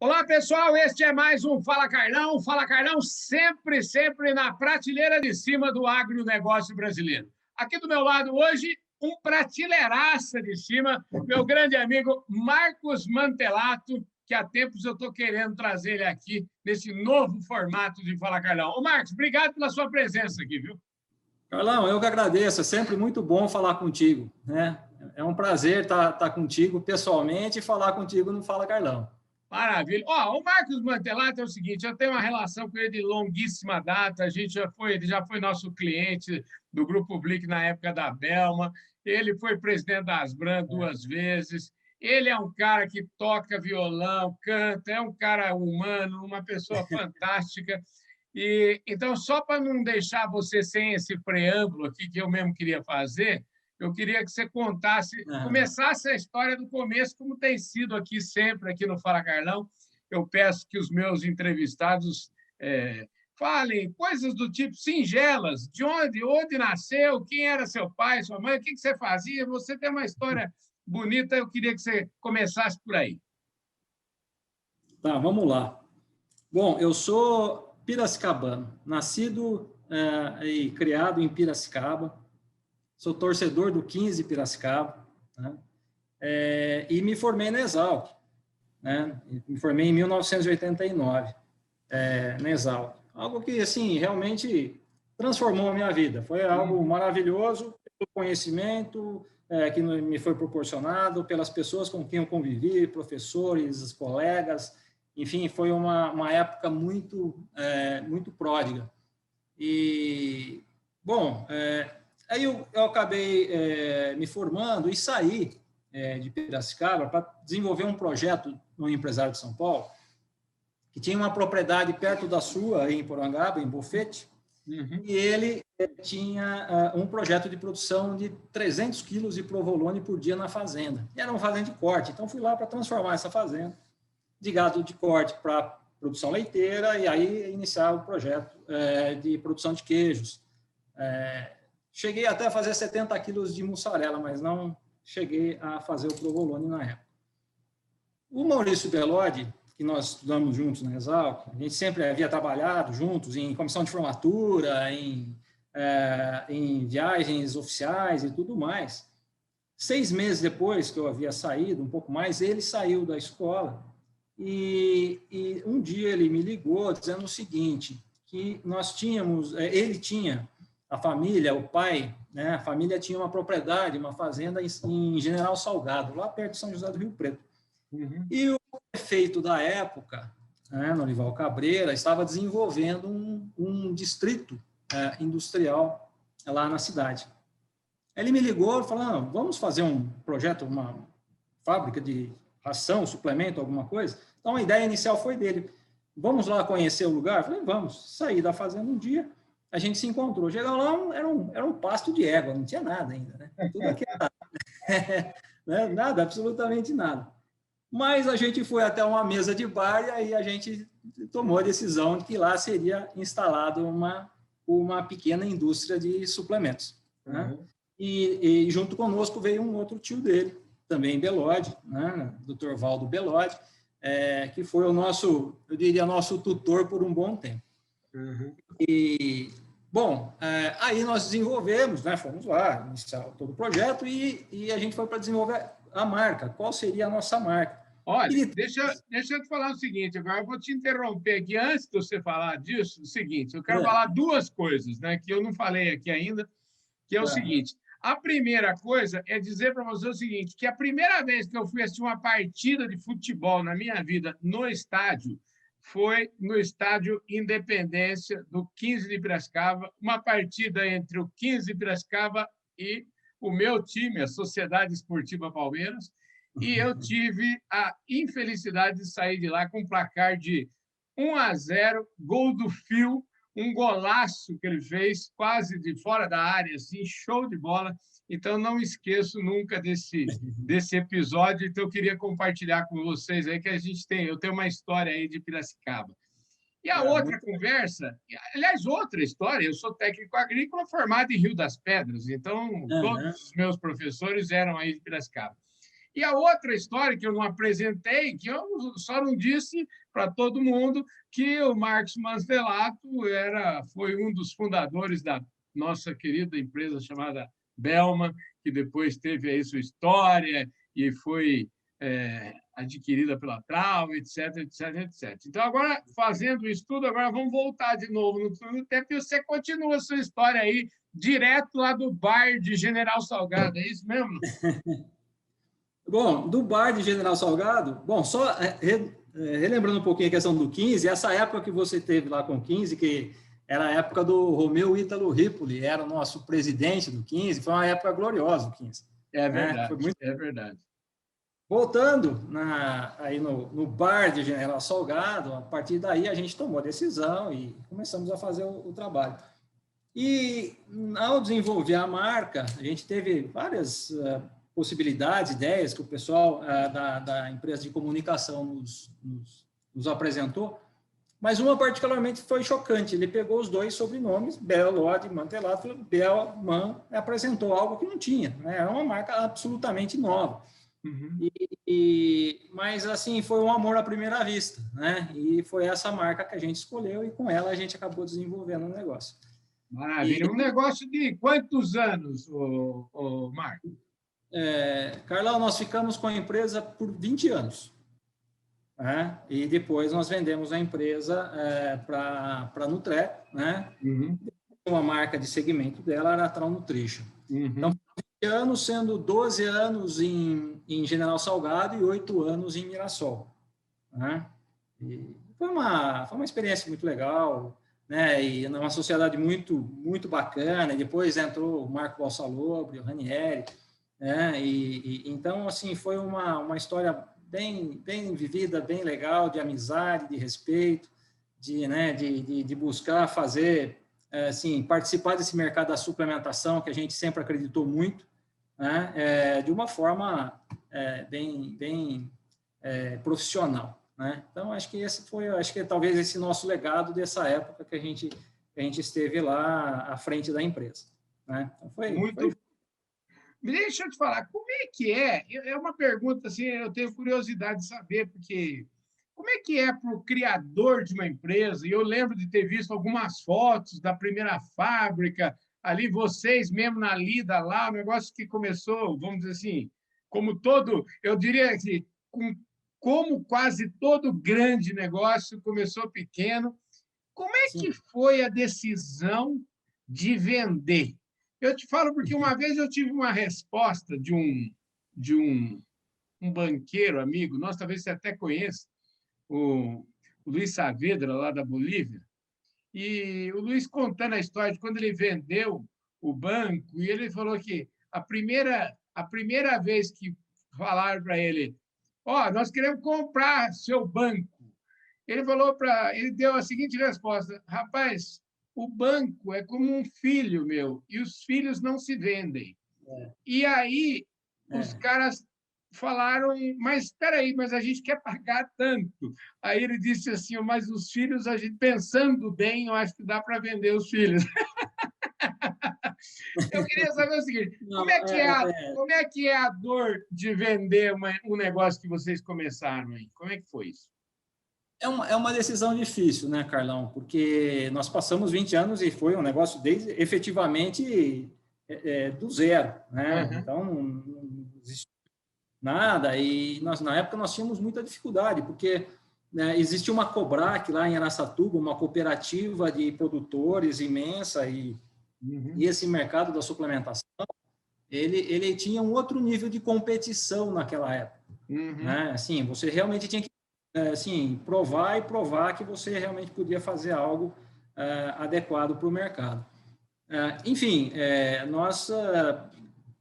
Olá, pessoal, este é mais um Fala Carlão. Fala Carlão sempre na prateleira de cima do agronegócio brasileiro. Aqui do meu lado hoje, um prateleiraça de cima, meu grande amigo Marcos Mantelato, que há tempos eu estou querendo trazer ele aqui nesse novo formato de Fala Carlão. Ô, Marcos, obrigado pela sua presença aqui, viu? Carlão, eu que agradeço, é sempre muito bom falar contigo, né? É um prazer estar contigo pessoalmente e falar contigo no Fala Carlão. Maravilha. O Marcos Mantelato é o seguinte, eu tenho uma relação com ele de longuíssima data, ele já foi nosso cliente do Grupo Blick na época da Belma, ele foi presidente da Asbran 2 vezes, ele é um cara que toca violão, canta, é um cara humano, uma pessoa fantástica. E então, só para não deixar você sem esse preâmbulo aqui que eu mesmo queria fazer, eu queria que você começasse a história do começo, como tem sido aqui sempre, aqui no Fala Carlão. Eu peço que os meus entrevistados falem coisas do tipo singelas, de onde nasceu, quem era seu pai, sua mãe, o que você fazia. Você tem uma história bonita, eu queria que você começasse por aí. Tá, vamos lá. Bom, eu sou piracicabano, nascido e criado em Piracicaba, sou torcedor do 15 Piracicaba, né? E me formei na Exalc, né? Me formei em 1989, na Exalc. Algo que, assim, realmente transformou a minha vida. Foi algo maravilhoso, pelo conhecimento que me foi proporcionado, pelas pessoas com quem eu convivi, professores, colegas, enfim, foi uma época muito pródiga. E, bom, aí eu acabei me formando e saí de Piracicaba para desenvolver um projeto no empresário de São Paulo, que tinha uma propriedade perto da sua, em Porangaba, em Bofete, e ele tinha um projeto de produção de 300 quilos de provolone por dia na fazenda. E era uma fazenda de corte, então fui lá para transformar essa fazenda de gado de corte para produção leiteira e aí iniciar o projeto de produção de queijos. Cheguei até a fazer 70 quilos de mussarela, mas não cheguei a fazer o provolone na época. O Maurício Bellodi, que nós estudamos juntos na Exalc, a gente sempre havia trabalhado juntos em comissão de formatura, em viagens oficiais e tudo mais. 6 meses depois que eu havia saído, um pouco mais, ele saiu da escola e um dia ele me ligou dizendo o seguinte, que nós tínhamos, ele tinha, a família, o pai, né, a família tinha uma propriedade, uma fazenda em General Salgado, lá perto de São José do Rio Preto. E o prefeito da época, Norival Cabreira, estava desenvolvendo um distrito industrial lá na cidade. Ele me ligou falando, vamos fazer um projeto, uma fábrica de ração, suplemento, alguma coisa? Então, a ideia inicial foi dele. Vamos lá conhecer o lugar? Eu falei, vamos. Saí da fazenda um dia, a gente se encontrou. Chegamos lá, era um pasto de égua, não tinha nada ainda, né? Tudo aquilo, nada, absolutamente nada. Mas a gente foi até uma mesa de bar e aí a gente tomou a decisão de que lá seria instalada uma pequena indústria de suplementos. Né? E junto conosco veio um outro tio dele, também Bellodi, né? Dr. Valdo Bellodi, que foi o nosso, eu diria, nosso tutor por um bom tempo. E, bom, aí nós desenvolvemos, né? Fomos lá, iniciar todo o projeto e a gente foi para desenvolver a marca. Qual seria a nossa marca? Olha, deixa eu te falar o seguinte, agora eu vou te interromper aqui, antes de você falar disso, o seguinte, eu quero falar duas coisas, né, que eu não falei aqui ainda, que é o seguinte, a primeira coisa é dizer para você o seguinte, que a primeira vez que eu fui assistir uma partida de futebol na minha vida no estádio, foi no estádio Independência, do 15 de Piracicaba, uma partida entre o 15 de Piracicaba e o meu time, a Sociedade Esportiva Palmeiras, e eu tive a infelicidade de sair de lá com um placar de 1-0, gol do Fio, um golaço que ele fez, quase de fora da área, assim, show de bola. Então, não esqueço nunca desse episódio. Então, eu queria compartilhar com vocês aí que eu tenho uma história aí de Piracicaba. E a outra conversa, aliás, outra história, eu sou técnico agrícola formado em Rio das Pedras, então todos os meus professores eram aí de Piracicaba. E a outra história que eu não apresentei, que eu só não disse para todo mundo, que o Marcos Mansvelato foi um dos fundadores da nossa querida empresa chamada Bellman, que depois teve aí sua história e foi adquirida pela Trau, etc, etc, etc. Então, agora, fazendo isso tudo, agora vamos voltar de novo no tempo e você continua a sua história aí, direto lá do bar de General Salgado, é isso mesmo? Bom, do bar de General Salgado, bom, só relembrando um pouquinho a questão do 15, essa época que você teve lá com o 15, que era a época do Romeu Ítalo Ripoli, era o nosso presidente do 15, foi uma época gloriosa do 15. É verdade, foi muito... é verdade. Voltando aí no bar de General Salgado, a partir daí a gente tomou a decisão e começamos a fazer o trabalho. E ao desenvolver a marca, a gente teve várias possibilidades, ideias que o pessoal da empresa de comunicação nos apresentou, mas uma particularmente foi chocante. Ele pegou os dois sobrenomes, Bellod e Mantelato, e Bellman apresentou algo que não tinha, né? Era uma marca absolutamente nova. Uhum. Mas, assim, foi um amor à primeira vista, né? E foi essa marca que a gente escolheu e com ela a gente acabou desenvolvendo um negócio. Maravilha. Um negócio de quantos anos, Marco? Carlão, nós ficamos com a empresa por 20 anos. Né? E depois nós vendemos a empresa para a Nutrec, né? Uhum. Uma marca de segmento dela era a Trau Nutrition. Uhum. Então, 20 anos, sendo 12 anos em General Salgado e 8 anos em Mirassol. Né? E foi uma experiência muito legal, né? E uma sociedade muito, muito bacana. E depois entrou o Marco Balsalobre, o Ranieri, né? Então, assim, foi uma história bem vivida, bem legal, de amizade, de respeito, de buscar fazer, assim, participar desse mercado da suplementação, que a gente sempre acreditou muito, né? De uma forma bem profissional, né? Então, acho que talvez esse nosso legado dessa época que a gente esteve lá à frente da empresa, né? Então, foi... Deixa eu te falar, como é que é? É uma pergunta, assim, eu tenho curiosidade de saber, porque como é que é para o criador de uma empresa? E eu lembro de ter visto algumas fotos da primeira fábrica, ali vocês mesmo na lida lá, um negócio que começou, vamos dizer assim, eu diria que como quase todo grande negócio começou pequeno. Como é que foi a decisão de vender? Eu te falo porque uma vez eu tive uma resposta de um banqueiro amigo, nós talvez você até conheça, o Luiz Saavedra, lá da Bolívia, e o Luiz contando a história de quando ele vendeu o banco, e ele falou que a primeira vez que falaram para ele, nós queremos comprar seu banco, ele deu a seguinte resposta: rapaz, o banco é como um filho meu e os filhos não se vendem. E aí os caras falaram, mas espera aí, mas a gente quer pagar tanto. Aí ele disse assim, mas os filhos, a gente pensando bem, eu acho que dá para vender os filhos. Eu queria saber o seguinte, como é que é a dor de vender um negócio que vocês começaram aí? Como é que foi isso? É uma decisão difícil, né, Carlão? Porque nós passamos 20 anos e foi um negócio efetivamente do zero, né? Uhum. Então, não existe nada. E na época nós tínhamos muita dificuldade, porque existia uma Cobrac lá em Araçatuba, uma cooperativa de produtores imensa, e esse mercado da suplementação, ele tinha um outro nível de competição naquela época. Uhum. Né? Assim, você realmente tinha que provar que você realmente podia fazer algo adequado para o mercado. Enfim, nós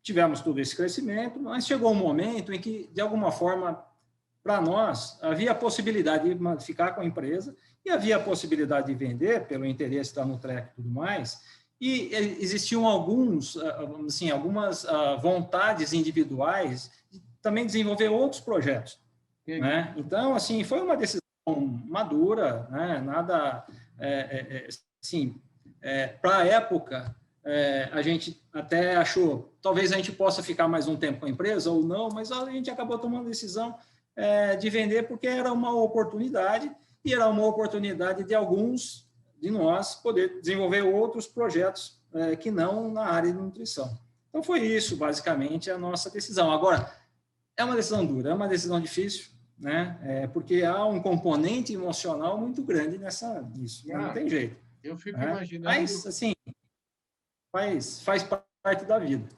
tivemos todo esse crescimento, mas chegou um momento em que, de alguma forma, para nós, havia a possibilidade de ficar com a empresa e havia a possibilidade de vender, pelo interesse da Nutrec e tudo mais, e existiam algumas vontades individuais de também desenvolver outros projetos. Né? Então, assim, foi uma decisão madura, né? Nada, assim, para a época, a gente até achou, talvez a gente possa ficar mais um tempo com a empresa ou não, mas a gente acabou tomando a decisão de vender porque era uma oportunidade e era uma oportunidade de alguns de nós poder desenvolver outros projetos que não na área de nutrição. Então, foi isso, basicamente, a nossa decisão. Agora, é uma decisão dura, é uma decisão difícil, né? Porque há um componente emocional muito grande nisso, não tem jeito. Eu fico imaginando... Mas, assim, faz parte da vida.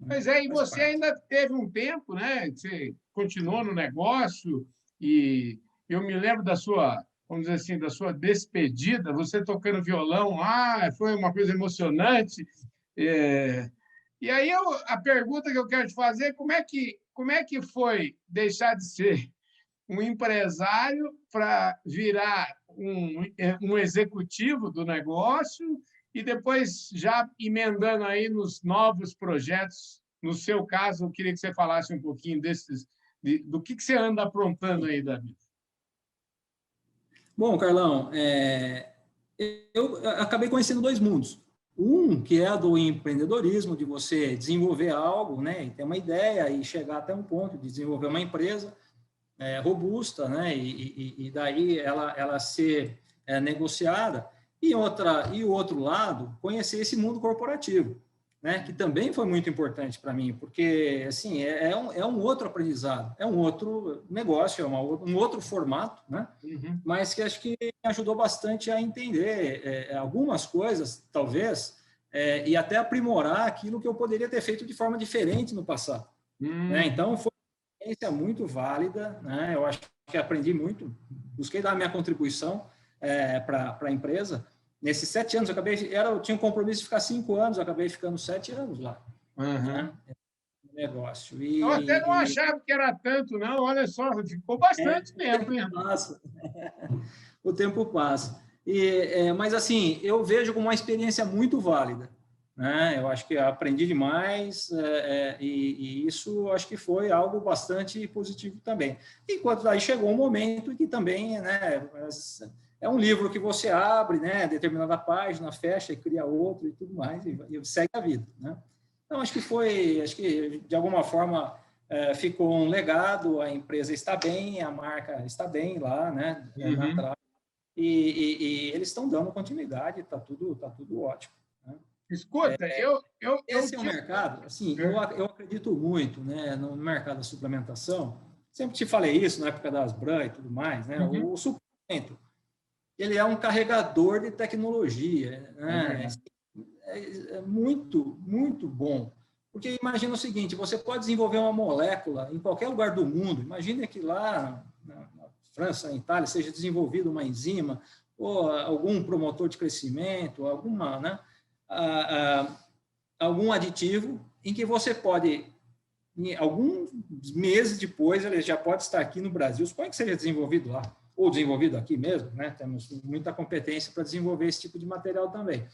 Pois é, e você ainda teve um tempo, né? Você continuou no negócio e eu me lembro da sua, vamos dizer assim, da sua despedida, você tocando violão lá, foi uma coisa emocionante. E aí a pergunta que eu quero te fazer é como é que foi deixar de ser um empresário para virar um executivo do negócio e depois já emendando aí nos novos projetos. No seu caso, eu queria que você falasse um pouquinho do que você anda aprontando aí, Davi. Bom, Carlão, eu acabei conhecendo dois mundos. Um que é do empreendedorismo, de você desenvolver algo, né, e ter uma ideia e chegar até um ponto de desenvolver uma empresa robusta, né, e daí ela ser negociada. E o outro lado, conhecer esse mundo corporativo, né, que também foi muito importante para mim, porque assim é um outro aprendizado, é um outro negócio, é um outro formato, né, mas que acho que me ajudou bastante a entender algumas coisas, talvez, e até aprimorar aquilo que eu poderia ter feito de forma diferente no passado. Né? Então, foi uma experiência muito válida, né? Eu acho que aprendi muito, busquei dar a minha contribuição para a empresa. Nesses 7 anos, eu tinha um compromisso de ficar 5 anos, eu acabei ficando 7 anos lá. Né? Negócio. Eu até não achava que era tanto, não. Olha só, ficou bastante tempo. O tempo passa. Mas, assim, eu vejo como uma experiência muito válida. Né? Eu acho que aprendi demais e isso acho que foi algo bastante positivo também. Enquanto daí chegou um momento que também, né, é um livro que você abre, né, determinada página, fecha e cria outro e tudo mais, e segue a vida. Né? Então, acho que de alguma forma ficou um legado, a empresa está bem, a marca está bem lá, né, na trave, e eles estão dando continuidade, está tudo ótimo. Né? Escuta, esse é um mercado, assim, eu acredito muito, né, no mercado da suplementação. Sempre te falei isso na época das Asbran e tudo mais, né? O suplemento, ele é um carregador de tecnologia, né? É muito, muito bom. Porque imagina o seguinte, você pode desenvolver uma molécula em qualquer lugar do mundo. Imagina que lá na França, na Itália, seja desenvolvida uma enzima ou algum promotor de crescimento, alguma, né? Algum aditivo em que você pode, alguns meses depois, ele já pode estar aqui no Brasil, suponho que seja desenvolvido lá, ou desenvolvido aqui mesmo, né? Temos muita competência para desenvolver esse tipo de material também.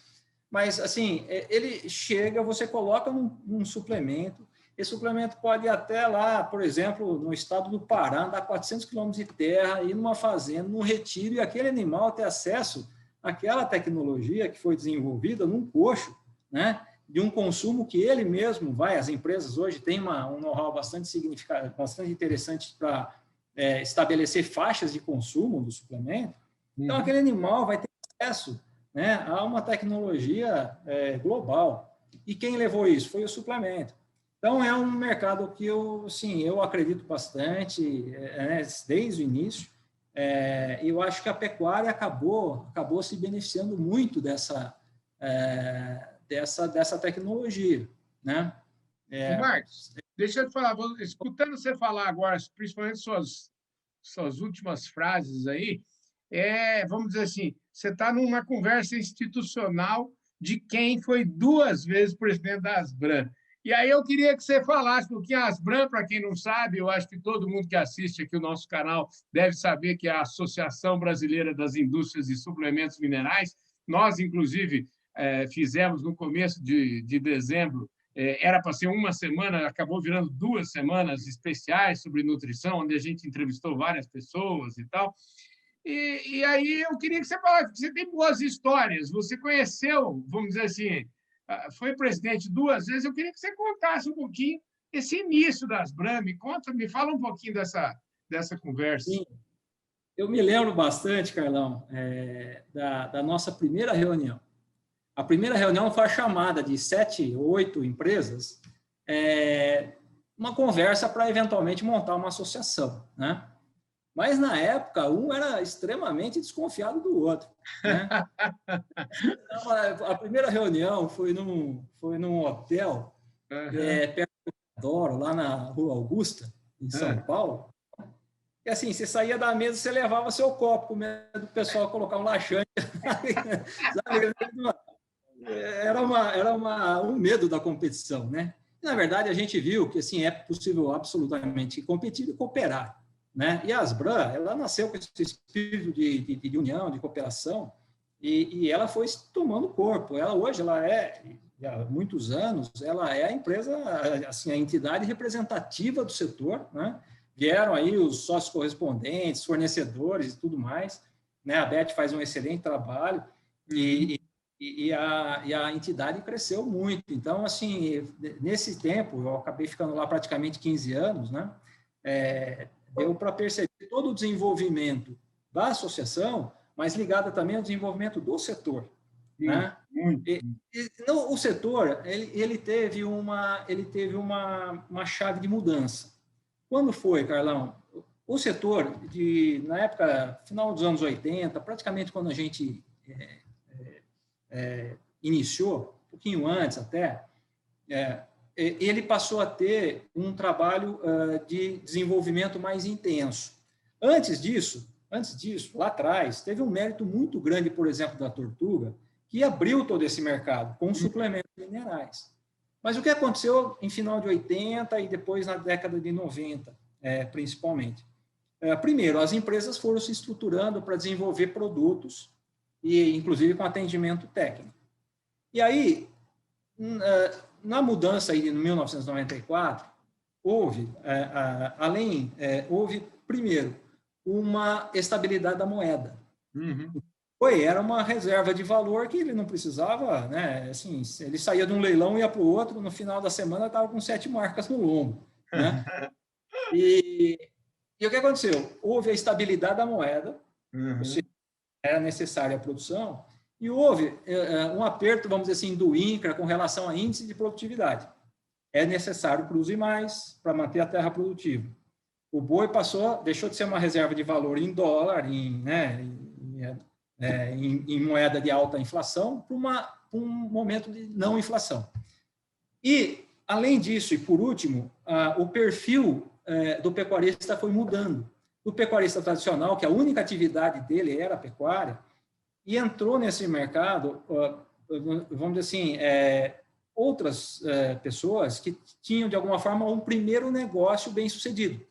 Mas, assim, ele chega, você coloca num suplemento, esse suplemento pode ir até lá, por exemplo, no estado do Pará, andar 400 quilômetros de terra, ir numa fazenda, num retiro, e aquele animal ter acesso àquela tecnologia que foi desenvolvida num coxo, né, de um consumo que ele mesmo as empresas hoje têm um know-how bastante significativo, bastante interessante para estabelecer faixas de consumo do suplemento. Então, aquele animal vai ter acesso, né, a uma tecnologia global. E quem levou isso? Foi o suplemento. Então, é um mercado que eu acredito bastante, desde o início. Eu acho que a pecuária acabou se beneficiando muito dessa tecnologia, né? Marcos, deixa eu te falar, escutando você falar agora, principalmente suas últimas frases aí, vamos dizer assim, você está numa conversa institucional de quem foi 2 vezes presidente da Asbran. E aí eu queria que você falasse um pouquinho. A Asbran, para quem não sabe, eu acho que todo mundo que assiste aqui o nosso canal deve saber que é a Associação Brasileira das Indústrias de Suplementos Minerais. Nós, inclusive, fizemos no começo de dezembro, era para ser uma semana, acabou virando 2 semanas especiais sobre nutrição, onde a gente entrevistou várias pessoas e tal. E aí eu queria que você falasse, que você tem boas histórias, você conheceu, vamos dizer assim, foi presidente 2 vezes. Eu queria que você contasse um pouquinho esse início das Bram. Me fala um pouquinho dessa conversa. Sim, eu me lembro bastante, Carlão, da nossa primeira reunião. A primeira reunião foi a chamada de 7 ou 8 empresas, uma conversa para eventualmente montar uma associação, né? Mas, na época, um era extremamente desconfiado do outro, né? A primeira reunião foi num hotel, perto do Adoro, lá na Rua Augusta, em São Paulo. E, assim, você saía da mesa, você levava seu copo, com medo do pessoal colocar um laxante. Era um medo da competição, né? E, na verdade, a gente viu que, assim, é possível absolutamente competir e cooperar, né? E a Asbram, ela nasceu com esse espírito de união, de cooperação, e ela foi tomando corpo. Hoje, há muitos anos, ela é a empresa, assim, a entidade representativa do setor, né? Vieram aí os sócios correspondentes, fornecedores e tudo mais, né? A Beth faz um excelente trabalho e a entidade cresceu muito. Então, assim, nesse tempo, eu acabei ficando lá praticamente 15 anos, né? Deu para perceber todo o desenvolvimento da associação, mas ligada também ao desenvolvimento do setor, né? O setor, ele teve uma chave de mudança. Quando foi, Carlão? O setor, na época, final dos anos 80, praticamente quando a gente iniciou, um pouquinho antes até, ele passou a ter um trabalho de desenvolvimento mais intenso. Antes disso, lá atrás, teve um mérito muito grande, por exemplo, da Tortuga, que abriu todo esse mercado com suplementos minerais. Mas o que aconteceu em final de 80 e depois na década de 90, principalmente? Primeiro, as empresas foram se estruturando para desenvolver produtos, e inclusive com atendimento técnico. E aí, na mudança aí de 1994, houve primeiro uma estabilidade da moeda. Era uma reserva de valor que ele não precisava, né? Assim, ele saía de um leilão e ia para o outro, no final da semana estava com 7 marcas no lombo, né? E o que aconteceu? Houve a estabilidade da moeda, ou seja, era necessária a produção, e houve um aperto, vamos dizer assim, do INCRA com relação a índice de produtividade. É necessário produzir mais para manter a terra produtiva. O boi deixou de ser uma reserva de valor em dólar, em moeda de alta inflação, para um momento de não inflação. E, além disso, e por último, o perfil do pecuarista foi mudando. O pecuarista tradicional, que a única atividade dele era a pecuária, e entrou nesse mercado, vamos dizer assim, outras pessoas que tinham, de alguma forma, um primeiro negócio bem sucedido.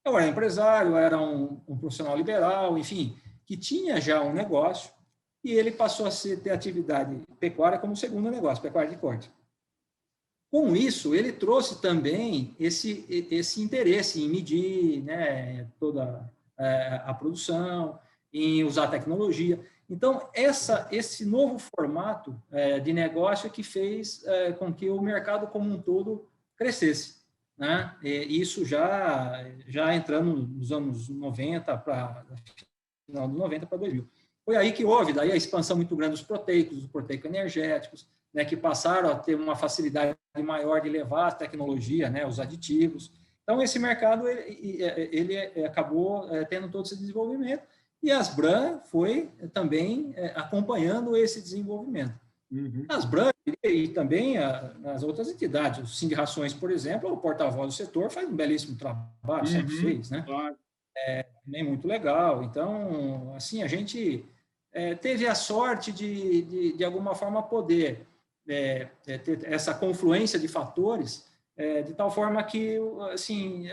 Eu era empresário, era um profissional liberal, enfim, que tinha já um negócio, e ele passou a ter atividade pecuária como segundo negócio, pecuária de corte. Com isso, ele trouxe também esse interesse em medir, né, toda a produção, em usar tecnologia. Então, esse novo formato de negócio é que fez com que o mercado como um todo crescesse, né? E isso já entrando nos anos 90 final de 90 para 2000. Foi aí que houve daí a expansão muito grande dos proteico-energéticos, né, que passaram a ter uma facilidade maior de levar a tecnologia, né, os aditivos. Então, esse mercado ele acabou tendo todo esse desenvolvimento, e a Asbram foi também acompanhando esse desenvolvimento. A Asbram e também as outras entidades, o Sindicações, por exemplo, o porta-voz do setor faz um belíssimo trabalho, sempre fez, né? Claro. Nem muito legal. Então, assim, a gente teve a sorte de alguma forma, poder ter essa confluência de fatores, de tal forma que, assim,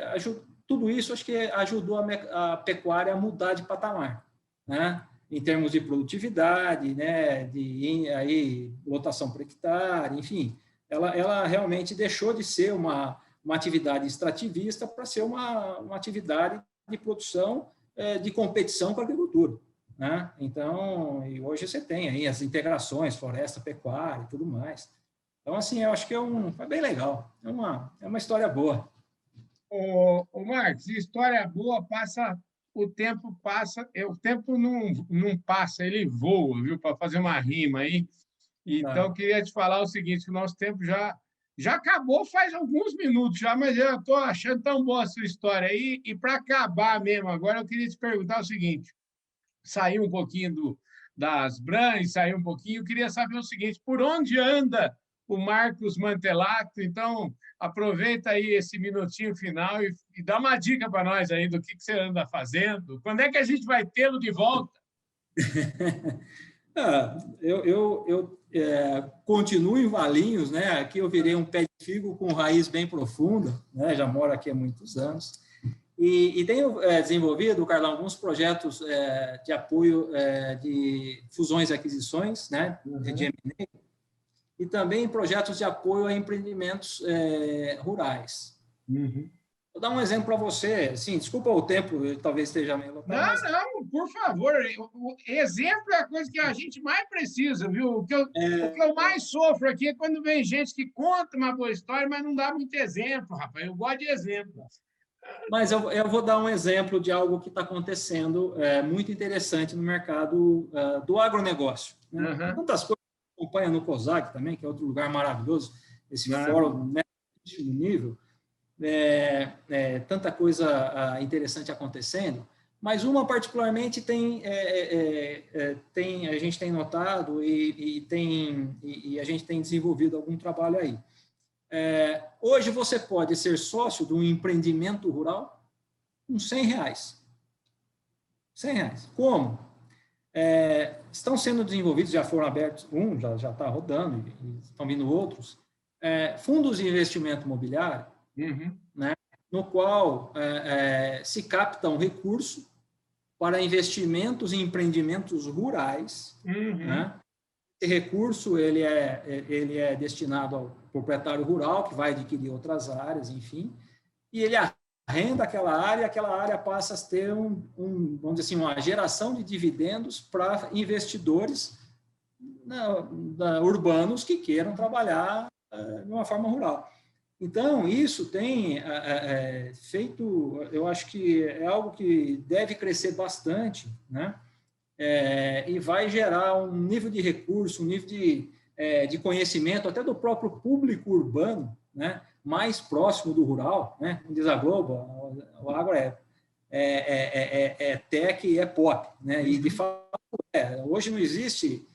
tudo isso acho que ajudou a pecuária a mudar de patamar, né? Em termos de produtividade, né? De lotação por hectare, enfim, ela realmente deixou de ser uma atividade extrativista para ser uma atividade de produção, de competição com a agricultura, né? Então, e hoje você tem aí as integrações, floresta, pecuária e tudo mais. Então, assim, eu acho que é bem legal. É uma história boa. O Marcos, história boa passa, o tempo não passa, ele voa, viu? Para fazer uma rima aí. Então, Tá. queria te falar o seguinte, que o nosso tempo já acabou faz alguns minutos já, mas eu estou achando tão boa a sua história aí. E para acabar mesmo agora, eu queria te perguntar o seguinte, sair um pouquinho das Brãs, sair um pouquinho, eu queria saber o seguinte, por onde anda o Marcos Mantelato? Então, aproveita aí esse minutinho final e dá uma dica para nós aí do que você anda fazendo. Quando é que a gente vai tê-lo de volta? Eu continuo em Valinhos, né? Aqui eu virei um pé de figo com raiz bem profunda, né? Já moro aqui há muitos anos. E tenho desenvolvido, Carlão, alguns projetos de apoio de fusões e aquisições, né? De M&A, e também projetos de apoio a empreendimentos rurais. Uhum. Vou dar um exemplo para você. Assim, desculpa o tempo, talvez esteja meio lotado, Não, mas... não, por favor. O exemplo é a coisa que a gente mais precisa, viu? O que eu mais sofro aqui é quando vem gente que conta uma boa história, mas não dá muito exemplo, rapaz. Eu gosto de exemplo. Mas eu vou dar um exemplo de algo que está acontecendo muito interessante no mercado do agronegócio. Né? Uhum. Tantas coisas que acompanha no COSAC também, que é outro lugar maravilhoso, esse fórum, né, de nível, tanta coisa interessante acontecendo, mas uma particularmente a gente tem notado e a gente tem desenvolvido algum trabalho aí. Hoje você pode ser sócio de um empreendimento rural com R$100. R$100. Como? Estão sendo desenvolvidos, já foram abertos já está rodando, e estão vindo outros, fundos de investimento imobiliário, né, no qual se capta um recurso para investimentos em empreendimentos rurais, né? Esse recurso ele é destinado ao proprietário rural, que vai adquirir outras áreas, enfim, e ele arrenda aquela área passa a ter vamos dizer assim, uma geração de dividendos para investidores urbanos que queiram trabalhar de uma forma rural. Então, isso tem feito, eu acho que é algo que deve crescer bastante, né? E vai gerar um nível de recurso, um nível de conhecimento até do próprio público urbano, né, mais próximo do rural, né? Como diz a Globo, o agro é tech e é pop, né? E de fato hoje não existe,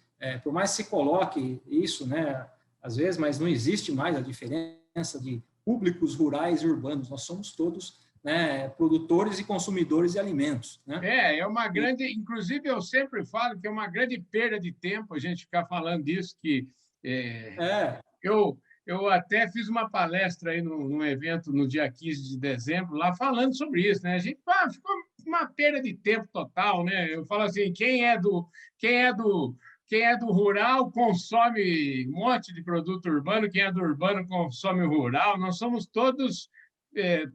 por mais que se coloque isso, né, às vezes, mas não existe mais a diferença de públicos rurais e urbanos. Nós somos todos, né, produtores e consumidores de alimentos, né? É uma grande, inclusive eu sempre falo que é uma grande perda de tempo a gente ficar falando disso, que eu até fiz uma palestra aí num evento no dia 15 de dezembro, lá falando sobre isso, né? A gente ficou uma perda de tempo total, né? Eu falo assim, quem é do rural consome um monte de produto urbano, quem é do urbano consome o rural, nós somos todos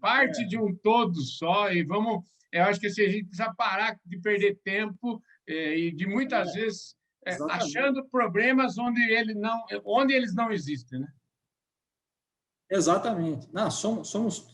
parte de um todo só, e eu acho que assim, a gente precisa parar de perder tempo e de muitas vezes achando problemas onde eles não existem, né? Exatamente. Não,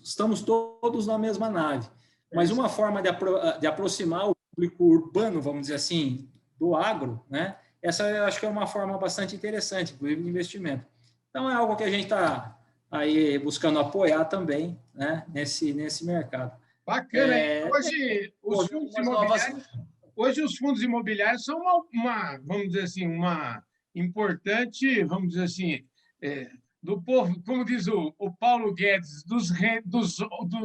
estamos todos na mesma nave. Mas uma forma de aproximar o público urbano, vamos dizer assim, do agro, né? Essa eu acho que é uma forma bastante interessante, inclusive de investimento. Então é algo que a gente está aí buscando apoiar também, né? Nesse mercado. Bacana. Hoje os fundos imobiliários são vamos dizer assim, uma importante, vamos dizer assim, do povo, como diz o Paulo Guedes,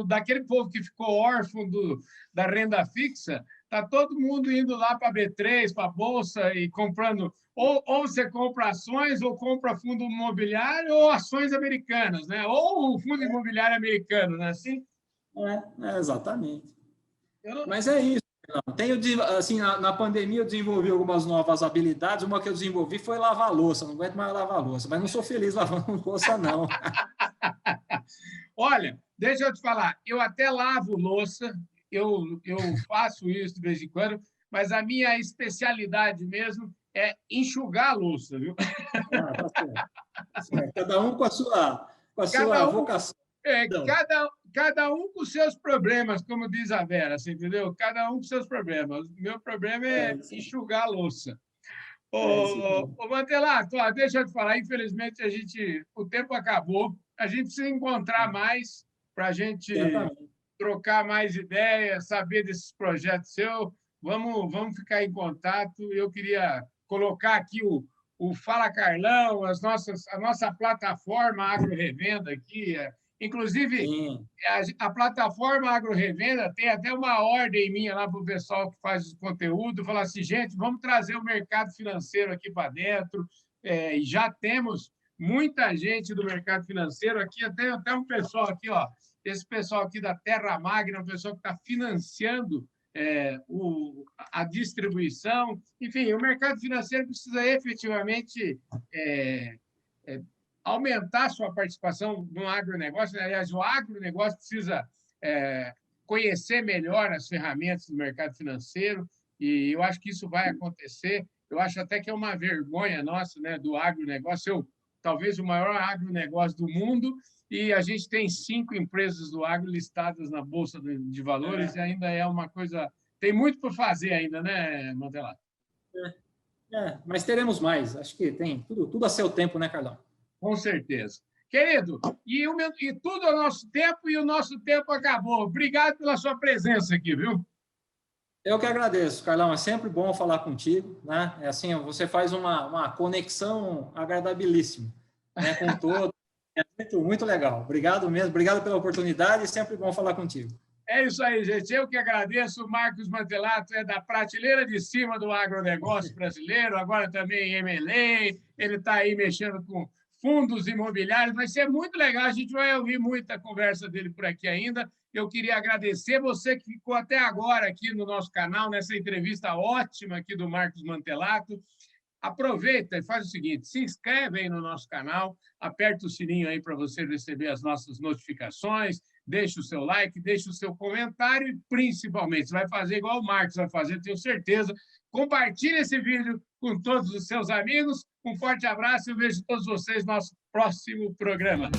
daquele povo que ficou órfão da renda fixa, está todo mundo indo lá para a B3, para a Bolsa e comprando, ou você compra ações, ou compra fundo imobiliário, ou ações americanas, né? Ou o fundo imobiliário americano, né? Assim? Exatamente. Mas é isso. Tenho, assim, na pandemia eu desenvolvi algumas novas habilidades. Uma que eu desenvolvi foi lavar louça. Não aguento mais lavar louça, mas não sou feliz lavando louça, não. Olha, deixa eu te falar, eu até lavo louça, eu faço isso de vez em quando, mas a minha especialidade mesmo é enxugar a louça, viu? Tá certo. Cada um com a sua vocação. Cada um com seus problemas, como diz a Vera, você entendeu? Cada um com seus problemas. Meu problema é enxugar a louça. Ô, Mantelato, deixa eu te falar, infelizmente o tempo acabou, a gente precisa encontrar mais para a gente trocar mais ideias, saber desses projetos seus. Vamos ficar em contato. Eu queria colocar aqui o Fala Carlão, a nossa plataforma Agro Revenda aqui. Inclusive, a plataforma Agro Revenda tem até uma ordem minha lá para o pessoal que faz o conteúdo, falar assim, gente, vamos trazer o mercado financeiro aqui para dentro. E já temos muita gente do mercado financeiro aqui, até um pessoal aqui, ó, esse pessoal aqui da Terra Magna, um pessoal que está financiando a distribuição. Enfim, o mercado financeiro precisa efetivamente aumentar sua participação no agronegócio. Aliás, o agronegócio precisa conhecer melhor as ferramentas do mercado financeiro, e eu acho que isso vai acontecer. Eu acho até que é uma vergonha nossa, né, do agronegócio, talvez o maior agronegócio do mundo, e a gente tem 5 empresas do agro listadas na Bolsa de Valores, e ainda é uma coisa... Tem muito por fazer ainda, né, Mantelato? Mas teremos mais. Acho que tem tudo a seu tempo, né, Carlão? Com certeza. Querido, e tudo ao nosso tempo, e o nosso tempo acabou. Obrigado pela sua presença aqui, viu? Eu que agradeço, Carlão. É sempre bom falar contigo, né? É assim, você faz uma conexão agradabilíssima, né, com todos. É muito legal. Obrigado mesmo. Obrigado pela oportunidade e sempre bom falar contigo. É isso aí, gente. Eu que agradeço. O Marcos Mantelato é da prateleira de cima do agronegócio brasileiro, agora também em M&A. Ele está aí mexendo com fundos imobiliários. Vai ser muito legal. A gente vai ouvir muita conversa dele por aqui ainda. Eu queria agradecer você que ficou até agora aqui no nosso canal, nessa entrevista ótima aqui do Marcos Mantelato. Aproveita e faz o seguinte, se inscreve aí no nosso canal, aperta o sininho aí para você receber as nossas notificações, deixa o seu like, deixa o seu comentário e, principalmente, você vai fazer igual o Marcos vai fazer, tenho certeza. Compartilhe esse vídeo com todos os seus amigos. Um forte abraço e eu vejo todos vocês no nosso próximo programa.